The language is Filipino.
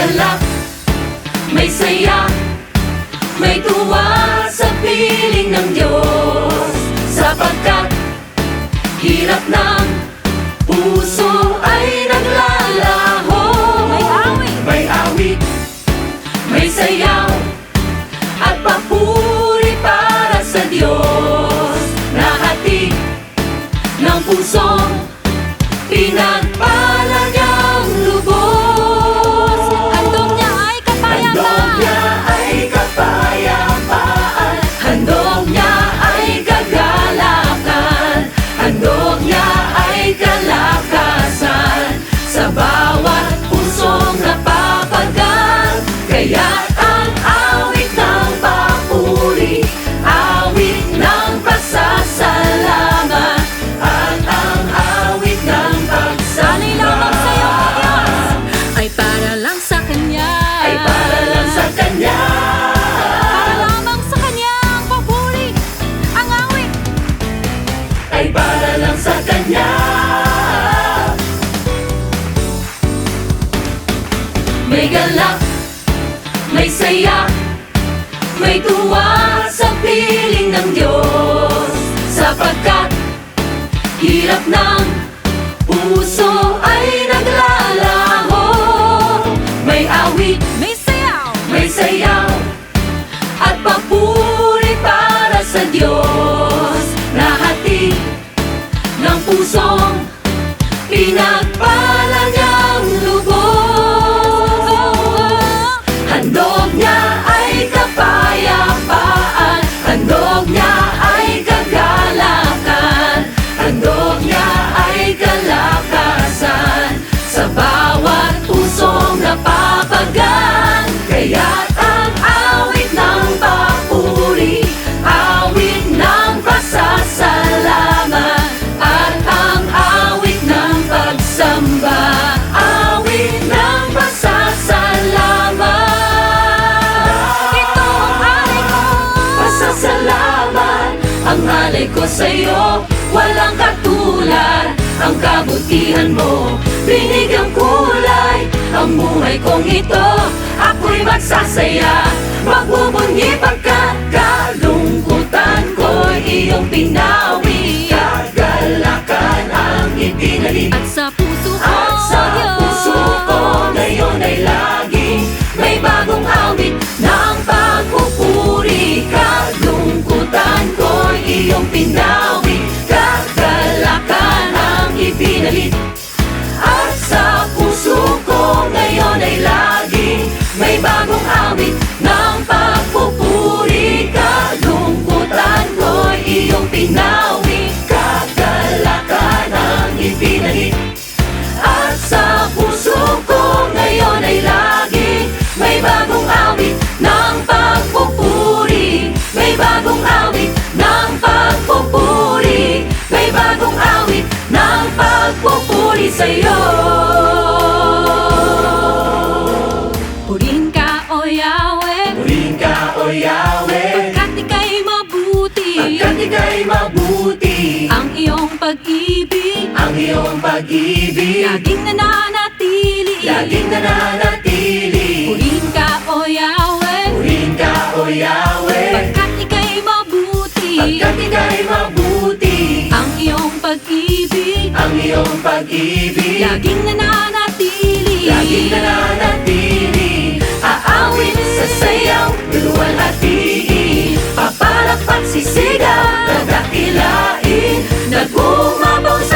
galak, may saya, may tuwa sa piling ng Diyos. Sapagkat hirap ng puso ay naglalaho. May awit, may sayaw, at papuri para sa Diyos. Nahatid ng pusong pinagpala niyang lubos. Handog niya ay kapayapaan. Handog niya ay kapayapaan. Handog niya ay kagalakan. Handog niya ay kalakasan. Sa bawat pusong napapagal, kaya't ang awit ng papuri, awit ng pasasalamat, at ang awit ng pagsamba ay para lang sa Kanya. Ay para lang sa Kanya. Para lamang sa Kanyang papuri, ang awit ay para lang sa Kanya. May galak, may saya, may tuwa sa piling ng Diyos. Sapagkat hirap ng puso ay naglalaho. May awit, may sayaw, at papuri para sa Diyos. Nahatid ng pusong pinagpala niyang lubos. Handog niya ay kapayapaan. Handog niya ay kagalakan. Handog niya ay kalakasan. Sa bawat pusong napapagan, kaya't ang awit ng papuri, awit ng pasasalamat, at ang awit ng pagsamba, awit ng pasasalamat. Ito ang alay ko, pasasalamat. Ang alay ko sa'yo, walang katulad. Ang kabutihan mo, binigyang kulay. Ang buhay kong ito, ako'y magsasaya. Magbubunyi pagkat kalungkutan ko'y iyong pinawi. Kagalakan ang ipinalit. At sa puso ko, ngayon ay laging may bagong awit ng pagpupuri. Kalungkutan ko'y iyong pinawi. Kagalakan ang ipinalit. At sa puso ko ngayon ay laging may bagong awit ng pagpupuri. Kalungkutan ko'y iyong pinawi. Kagalakan ang ipinalit. At sa puso ko ngayon ay laging may bagong awit ng pagpupuri. May bagong awit ng pagpupuri. May bagong awit ng pagpupuri sa'yo. Purihin ka, O Yahweh. Purihin ka, O Yahweh. Pagkat ika'y mabuti. Pagkat ika'y mabuti. Ang iyong pag-ibig. Ang iyong pag-ibig. Laging nananatili. Laging nananatili. Purihin ka, O Yahweh. Purihin ka, O Yahweh. Pagkat ika'y mabuti. Pagkat ika'y mabuti. Ang iyong pag-ibig. Ang iyong pag-ibig. Laging nananatili. Laging nananatili. Aawit sa sayaw, luluwalhatiin. Papalakpak sisigaw, dadakilain. Nagbumabaw sa